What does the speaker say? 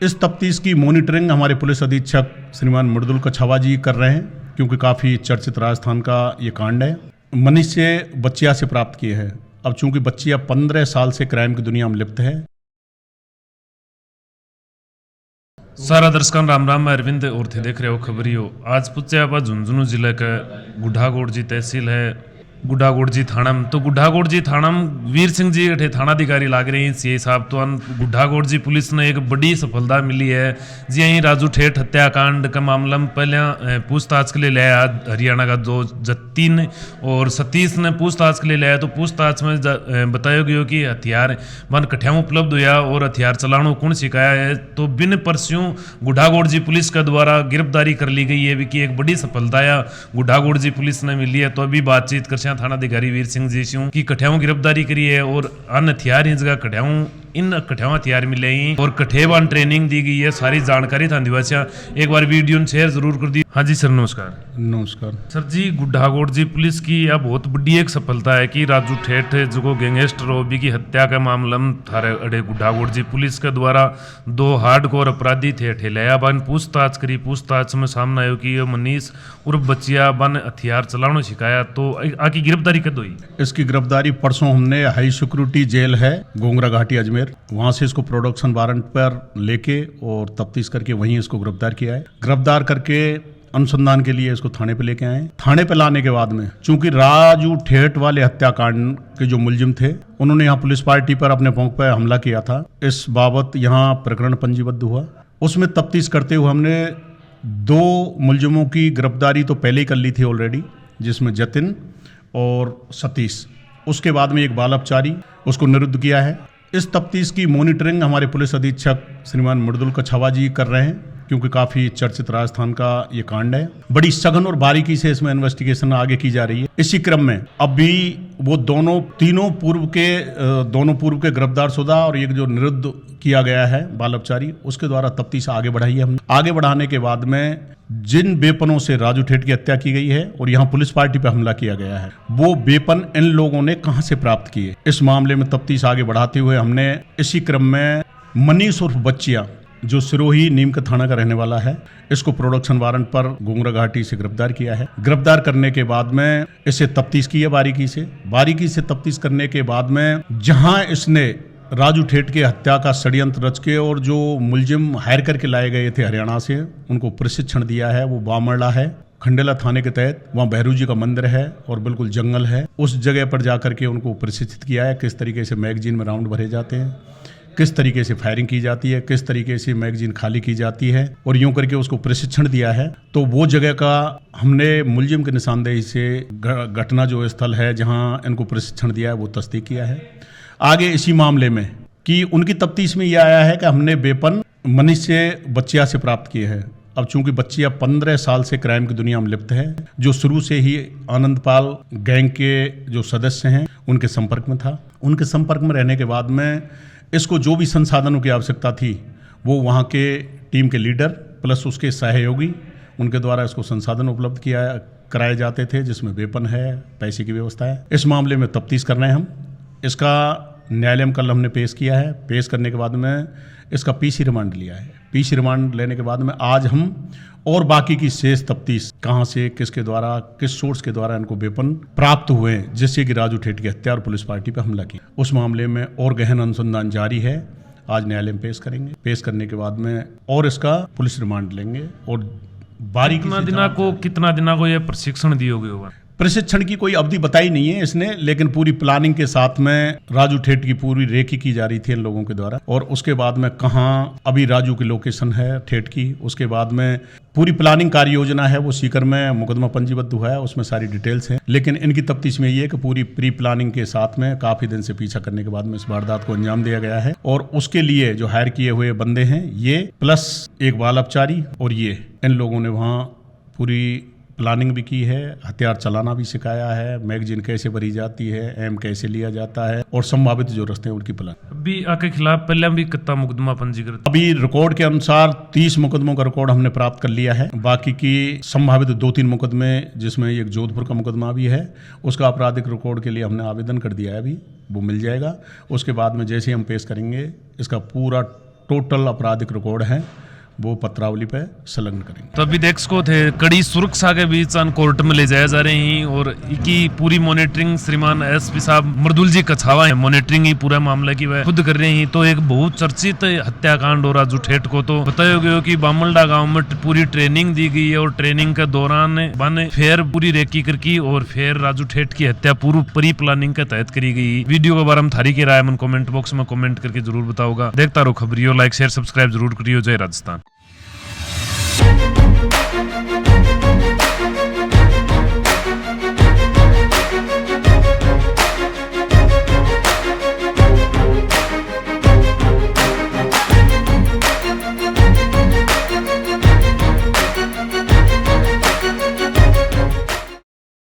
इस तफ्तीश की मॉनिटरिंग हमारे पुलिस अधीक्षक श्रीमान मृदुल कछावा जी कर रहे हैं, क्योंकि काफ़ी चर्चित राजस्थान का ये कांड है। मनीष से बच्चिया से प्राप्त किए हैं। अब चूंकि बच्चिया 15 साल से क्राइम की दुनिया में लिप्त है। सारा दर्शकों राम राम। मैं अरविंद और थे देख रहे हो खबरियो। आज पुच्यापा झुंझुनू जिले का गुढ़ागोड़ जी तहसील है गुढ़ागोड़ जी थाना में। तो गुढ़ागोड़ जी थाना में वीर सिंह जी अठे थानाधिकारी लाग रहे हैं सीए साहब। तो गुढ़ागोड़ जी पुलिस ने एक बड़ी सफलता मिली है जी। यहीं राजू ठेठ हत्याकांड का मामला में पहले पूछताछ के लिए लाया हरियाणा का 2 जतीन और सतीश ने पूछताछ के लिए लाया। तो पूछताछ में बताया गया कि हथियार वन कठियाओं उपलब्ध हुआ और हथियार चलानो कौन सिखाया है। तो बिन परस्यों गुढ़ागोड़ जी पुलिस के द्वारा गिरफ्तारी कर ली गई है कि एक बड़ी सफलता गुढ़ागोड़ जी पुलिस ने मिली है। तो अभी बातचीत कर थाना अधिकारी वीर सिंह जी से की कठियाओं गिरफ्तारी करी है और अन्य हथियार ही जगह कठियाओं इन कठियाओं हथियार मिले हैं और कठेवान ट्रेनिंग दी गई है। सारी जानकारी था दिवासिया एक बार वीडियो शेयर जरूर कर दी। हाँ जी सर नमस्कार। नमस्कार सर जी। गुढ़ागोड़ जी पुलिस की यह बहुत बड़ी एक सफलता है कि राजू ठेठ जो गैंगस्टर होबी की हत्या का मामला में थारे अड़े गुढ़ागोड़ जी पुलिस के द्वारा 2 हार्डकोर अपराधी थे ठेलाया बन पूछताछ करी। पूछताछ में सामने आयो कि ये मनीष उर्फ बच्चिया बन हथियार चलाना सिखाया। तो आकी गिरफ्तारी कद हुई? इसकी गिरफ्तारी परसों हमने हाई सिक्योरिटी जेल है गोंगरा घाटी अजमेर, वहां से इसको प्रोडक्शन वारंट पर लेके और तफ्तीश करके वहीं इसको गिरफ्तार किया है। गिरफ्तार करके अनुसंधान के लिए इसको थाने पे लेके आए। थाने पे लाने के बाद में चूंकि राजू ठेठ वाले हत्याकांड के जो मुलजिम थे उन्होंने यहाँ पुलिस पार्टी पर अपने पौंग पर हमला किया था, इस बाबत यहाँ प्रकरण पंजीबद्ध हुआ। उसमें तफ्तीश करते हुए हमने 2 मुलजिमों की गिरफ्तारी तो पहले ही कर ली थी ऑलरेडी, जिसमें जतिन और सतीश। उसके बाद में एक बाल अपचारी उसको निरुद्ध किया है। इस तफ्तीश की मॉनिटरिंग हमारे पुलिस अधीक्षक श्रीमान मृदुल कछावा जी कर रहे हैं, क्योंकि काफी चर्चित राजस्थान का ये कांड है। बड़ी सघन और बारीकी से इसमें इन्वेस्टिगेशन आगे की जा रही है। इसी क्रम में अभी वो तीनों पूर्व के गिरफ्तार शुदा और एक जो निरुद्ध किया गया है बाल अपचारी, उसके द्वारा तफ्तीश आगे बढ़ाई है हमने। आगे बढ़ाने के बाद में जिन वेपनों से राजू ठेठ की हत्या की गई है और यहाँ पुलिस पार्टी पर हमला किया गया है, वो वेपन इन लोगों ने कहां से प्राप्त किए, इस मामले में तफ्तीश आगे बढ़ाते हुए हमने इसी क्रम में मनीष उर्फ बच्चिया जो सिरोही नीम का थाना का रहने वाला है, इसको प्रोडक्शन वारंट पर गोंगरा घाटी से गिरफ्तार किया है। गिरफ्तार करने के बाद में इसे तफ्तीश की है बारीकी से तफ्तीश करने के बाद में जहां इसने राजू ठेठ के हत्या का षड्यंत्र रच के और जो मुलजिम हायर करके लाए गए थे हरियाणा से, उनको प्रशिक्षण दिया है। वो बामड़ा है खंडेला थाने के तहत, वहाँ भैरू जी का मंदिर है और बिल्कुल जंगल है। उस जगह पर जाकर के उनको प्रशिक्षित किया है किस तरीके से मैगजीन में राउंड भरे जाते हैं, किस तरीके से फायरिंग की जाती है, किस तरीके से मैगजीन खाली की जाती है, और यूं करके उसको प्रशिक्षण दिया है। तो वो जगह का हमने मुलजिम के निशानदेही से घटना जो स्थल है जहां इनको प्रशिक्षण दिया है वो तस्दीक किया है। आगे इसी मामले में कि उनकी तफ्तीश में यह आया है कि हमने वेपन मनीष से बच्चिया से प्राप्त किए हैं। अब चूंकि बच्चिया 15 साल से क्राइम की दुनिया में लिप्त है, जो शुरू से ही आनंदपाल गैंग के जो सदस्य हैं उनके संपर्क में था। उनके संपर्क में रहने के बाद में इसको जो भी संसाधनों की आवश्यकता थी वो वहाँ के टीम के लीडर प्लस उसके सहयोगी उनके द्वारा इसको संसाधन उपलब्ध कराए जाते थे, जिसमें वेपन है, पैसे की व्यवस्था है। इस मामले में तफ्तीश कर रहे हैं हम। इसका न्यायालय में कल हमने पेश किया है। पेश करने के बाद में इसका पीसी रिमांड लिया है। पीसी रिमांड लेने के बाद में आज हम और बाकी की शेष तफ्तीश कहां से, किसके द्वारा, किस सोर्स के द्वारा इनको वेपन प्राप्त हुए जिससे कि राजू ठेठ की हत्या और पुलिस पार्टी पर हमला किया, उस मामले में और गहन अनुसंधान जारी है। आज न्यायालय में पेश करेंगे। पेश करने के बाद में और इसका पुलिस रिमांड लेंगे और बारीकी कितना दिना को ये प्रशिक्षण दियोगे होगा? प्रशिक्षण की कोई अवधि बताई नहीं है इसने, लेकिन पूरी प्लानिंग के साथ में राजू ठेठ की पूरी रेकी की जा रही थी इन लोगों के द्वारा। और उसके बाद में कहाँ अभी राजू की लोकेशन है ठेठ की, उसके बाद में पूरी प्लानिंग कार्य योजना है वो सीकर में मुकदमा पंजीबद्ध हुआ है, उसमें सारी डिटेल्स हैं। लेकिन इनकी तफ्तीश में ये है कि पूरी प्री प्लानिंग के साथ में काफी दिन से पीछा करने के बाद में इस वारदात को अंजाम दिया गया है। और उसके लिए जो हायर किए हुए बंदे हैं ये प्लस एक बाल अपचारी और ये इन लोगों ने वहाँ पूरी प्लानिंग भी की है, हथियार चलाना भी सिखाया है, मैगजीन कैसे भरी जाती है, एम कैसे लिया जाता है और संभावित जो रास्ते हैं उनकी प्लान। अभी आपके खिलाफ पहले भी कितना मुकदमा पंजीकृत? अभी रिकॉर्ड के अनुसार 30 मुकदमों का रिकॉर्ड हमने प्राप्त कर लिया है। बाकी की संभावित 2-3 मुकदमे, जिसमें एक जोधपुर का मुकदमा भी है, उसका आपराधिक रिकॉर्ड के लिए हमने आवेदन कर दिया है, अभी वो मिल जाएगा। उसके बाद में जैसे हम पेश करेंगे इसका पूरा टोटल आपराधिक रिकॉर्ड हैं वो पत्रावली पे संलग्न करेंगे। तो अभी देख सको थे कड़ी सुरक्षा के बीच कोर्ट में ले जाया जा रहे हैं और इनकी पूरी मॉनिटरिंग श्रीमान एसपी साहब मृदुल जी कछावा है मॉनिटरिंग ही पूरा मामला की वह खुद कर रहे हैं। तो एक बहुत चर्चित हत्याकांड और राजू ठेठ को तो बताया गया कि बामलडा गांव में पूरी ट्रेनिंग दी गई है और ट्रेनिंग के दौरान बने फिर पूरी रेकी करकी और फिर राजू ठेठ की हत्या पूरी प्री प्लानिंग के तहत करी गई। वीडियो के बारे में थारी की राय मन कमेंट बॉक्स में कमेंट करके जरूर बताओगा। देखता रहो खबरियो, लाइक शेयर सब्सक्राइब जरूर करियो। जय राजस्थान।